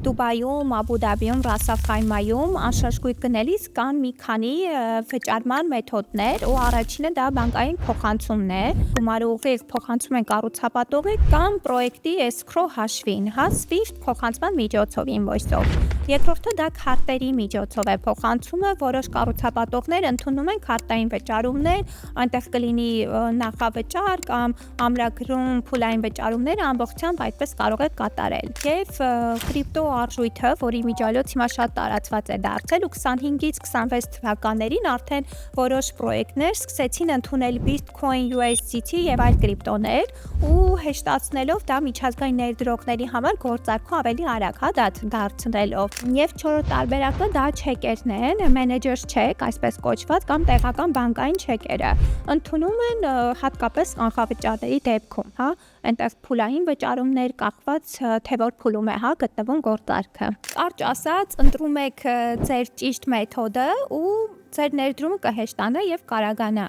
Դուբայում, Աբու Դաբիում, Ռաս Ալ Խայմայում անշշկույթ գնելիս կան մի քանի վճարման մեթոդներ ու առաջինը դա բանկային փոխանցումն է, գումարը ուղիղ փոխանցում են կառուցապատողի կամ պրոյեկտի escrow հաշվին, Swift փոխանցման միջոցով invoice-ով։ Երկրորդը դա քարտերի միջոցով է փոխանցումը, որոշ կառուցապատողներ ընդունում են քարտային վճարումներ, այնտեղ կլինի նախավճար կամ ամրագրում փուլային վճարումները ամբողջությամբ այդպես կարող է կատարել։ Եվ կրիպտո արժույթը, որի միջալոց հիմա շատ տարածված է դարձել ու 25-ից 26 թվականներին արդեն որոշ պրոյեկտներ սկսեցին ընդունել Bitcoin, USDT եւ այլ կրիպտոներ ու հեշտացնելով դա միջազգային ներդրողների համար գործարկում ավելի արագ, դարձնելով։ Եվ չորրորդ տարբերակը դա չեկերն են, մենեջեր չեք, այսպես կոչված, կամ տեղական բանկային չեկերը։ Ընդունում են հատկապես կանխավճարների դեպքում, այնտեղ փուլային վճարումներ կախված թե որ փուլում է, գտնվում գործարքը։ Կարճ ասած, ընտրում եք ձեր ճիշտ մեթոդը ու ձեր ներդրումը կհեշտանա եւ կարագանա։